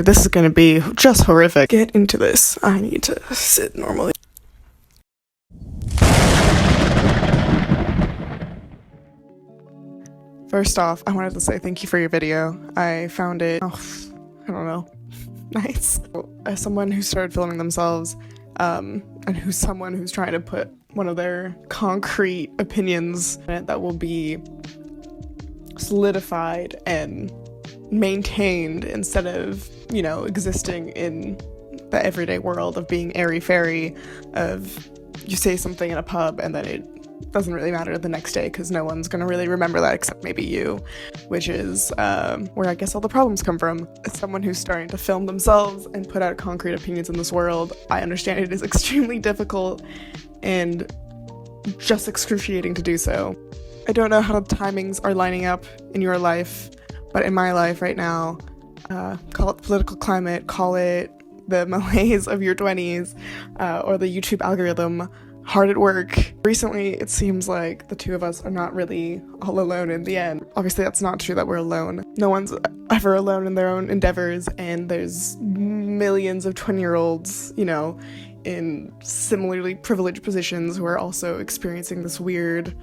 This is gonna be just horrific. Get into this. I need to sit normally. First off, I wanted to say thank you for your video. I found it, I don't know, nice. As someone who started filming themselves, and who's someone who's trying to put one of their concrete opinions in it that will be solidified and maintained instead of, you know, existing in the everyday world of being airy-fairy, of you say something in a pub and then it doesn't really matter the next day because no one's gonna really remember that except maybe you, which is where I guess all the problems come from. As someone who's starting to film themselves and put out concrete opinions in this world, I understand it is extremely difficult and just excruciating to do so. I don't know how the timings are lining up in your life, but in my life right now, call it the political climate, call it the malaise of your 20s, or the YouTube algorithm hard at work. Recently, it seems like the two of us are not really all alone in the end. Obviously, that's not true that we're alone. No one's ever alone in their own endeavors, and there's millions of 20-year-olds, you know, in similarly privileged positions who are also experiencing this weird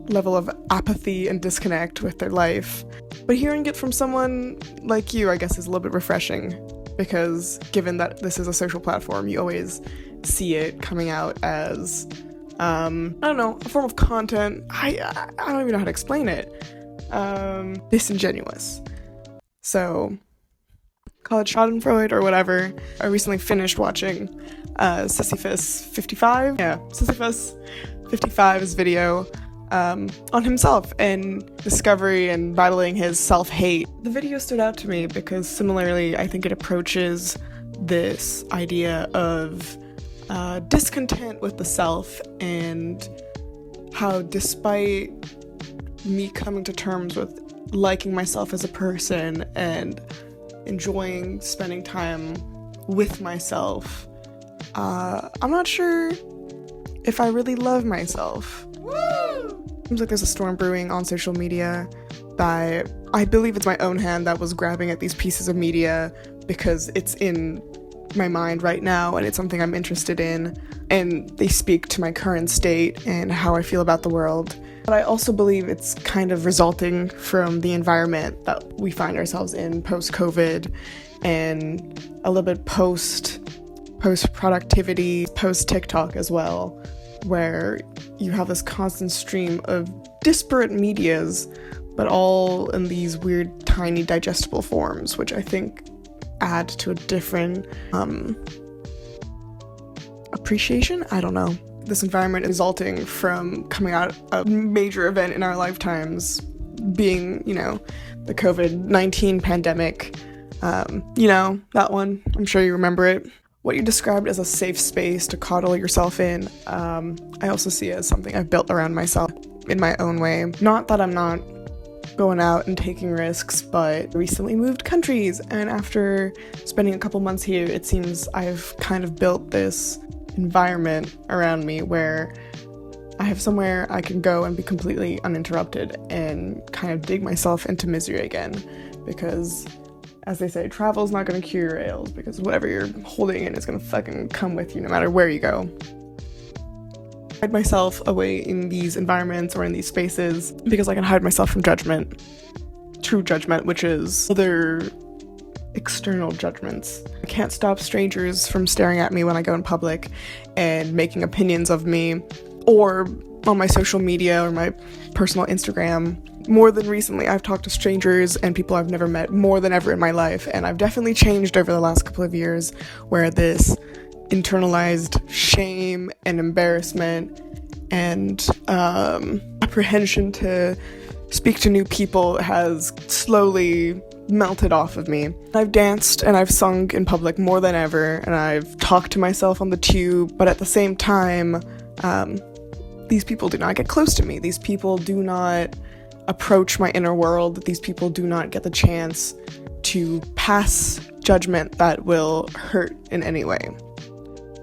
level of apathy and disconnect with their life. But hearing it from someone like you, I guess, is a little bit refreshing, because given that this is a social platform, you always see it coming out as, I don't know, a form of content. I don't even know how to explain it. Disingenuous. So, call it schadenfreude or whatever. I recently finished watching Sisyphus 55. Yeah, Sisyphus 55's video on himself and discovery and battling his self-hate. The video stood out to me because similarly, I think it approaches this idea of discontent with the self, and how despite me coming to terms with liking myself as a person and enjoying spending time with myself, I'm not sure if I really love myself. Woo! Seems like there's a storm brewing on social media that I believe it's my own hand that was grabbing at these pieces of media because it's in my mind right now and it's something I'm interested in, and they speak to my current state and how I feel about the world. But I also believe it's kind of resulting from the environment that we find ourselves in post-COVID and a little bit post-productivity, post-TikTok as well, where you have this constant stream of disparate medias, but all in these weird, tiny, digestible forms, which I think add to a different appreciation? I don't know. This environment resulting from coming out a major event in our lifetimes being, you know, the COVID-19 pandemic. You know, that one. I'm sure you remember it. What you described as a safe space to coddle yourself in, I also see as something I've built around myself in my own way. Not that I'm not going out and taking risks, but recently moved countries, and after spending a couple months here, it seems I've kind of built this environment around me where I have somewhere I can go and be completely uninterrupted and kind of dig myself into misery again, because as they say, travel's not going to cure your ails, because whatever you're holding in is going to fucking come with you no matter where you go. Hide myself away in these environments or in these spaces because I can hide myself from judgment. True judgment, which is other external judgments. I can't stop strangers from staring at me when I go in public and making opinions of me, or on my social media or my personal Instagram. More than recently, I've talked to strangers and people I've never met more than ever in my life, and I've definitely changed over the last couple of years, where this internalized shame and embarrassment and apprehension to speak to new people has slowly melted off of me. I've danced and I've sung in public more than ever, and I've talked to myself on the tube, but at the same time, these people do not get close to me. These people do not approach my inner world. These people do not get the chance to pass judgment that will hurt in any way.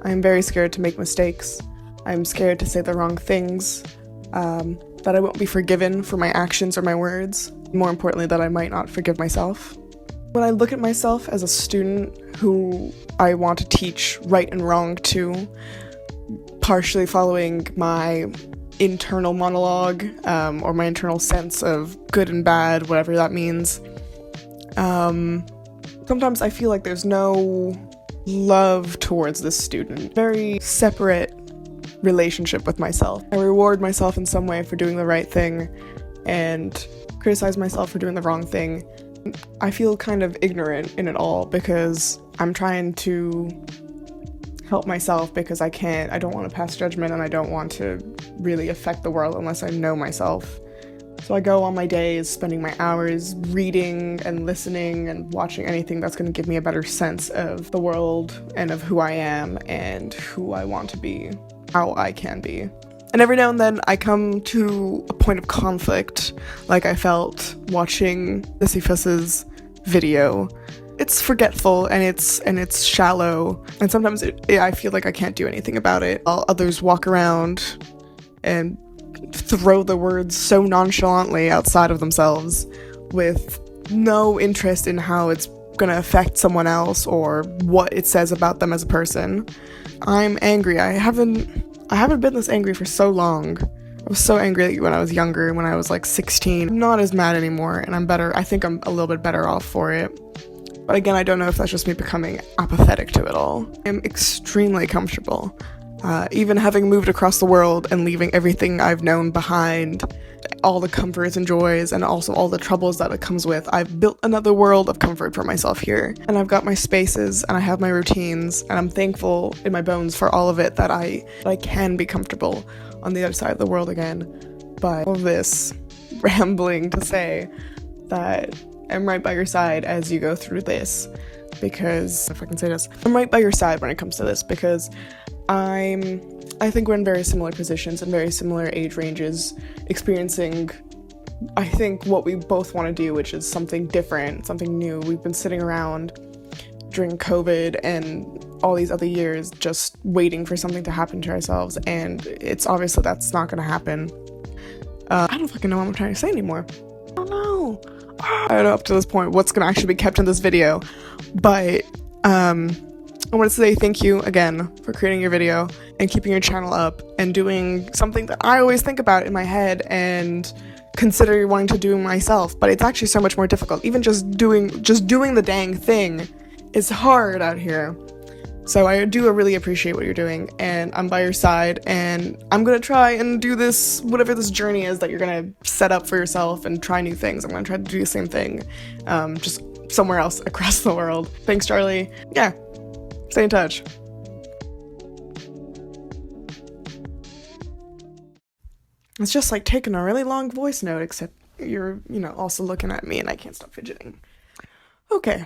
I am very scared to make mistakes. I'm scared to say the wrong things, that I won't be forgiven for my actions or my words. More importantly, that I might not forgive myself. When I look at myself as a student who I want to teach right and wrong to, partially following my internal monologue, or my internal sense of good and bad, whatever that means, sometimes I feel like there's no love towards this student. Very separate relationship with myself. I reward myself in some way for doing the right thing and criticize myself for doing the wrong thing. I feel kind of ignorant in it all because I'm trying to help myself because I don't want to pass judgment and I don't want to really affect the world unless I know myself. So I go on my days spending my hours reading and listening and watching anything that's going to give me a better sense of the world and of who I am and who I want to be, how I can be. And every now and then I come to a point of conflict, like I felt watching Sisyphus's video. It's forgetful and it's shallow, and sometimes I feel like I can't do anything about it, while others walk around and throw the words so nonchalantly outside of themselves with no interest in how it's gonna affect someone else or what it says about them as a person. I'm angry. I haven't been this angry for so long. I was so angry when I was younger, when I was like 16. I'm not as mad anymore, and I'm better. I think I'm a little bit better off for it. But again, I don't know if that's just me becoming apathetic to it all. I'm extremely comfortable. Even having moved across the world and leaving everything I've known behind, all the comforts and joys and also all the troubles that it comes with, I've built another world of comfort for myself here. And I've got my spaces and I have my routines, and I'm thankful in my bones for all of it, that I can be comfortable on the other side of the world again. But all this rambling to say that I'm right by your side as you go through this, because, if I can say this, I'm right by your side when it comes to this, because I think we're in very similar positions and very similar age ranges, experiencing, I think, what we both want to do, which is something different, something new. We've been sitting around during COVID and all these other years just waiting for something to happen to ourselves, and it's obviously that's not going to happen. I don't fucking know what I'm trying to say anymore. I don't know. I don't know up to this point what's going to actually be kept in this video, but I want to say thank you again for creating your video and keeping your channel up and doing something that I always think about in my head and consider wanting to do myself, but it's actually so much more difficult. Even just doing the dang thing is hard out here. So I do really appreciate what you're doing, and I'm by your side, and I'm gonna try and do this, whatever this journey is that you're gonna set up for yourself, and try new things. I'm gonna try to do the same thing, just somewhere else across the world. Thanks, Charly. Yeah. Stay in touch. It's just like taking a really long voice note, except you're, also looking at me and I can't stop fidgeting. Okay.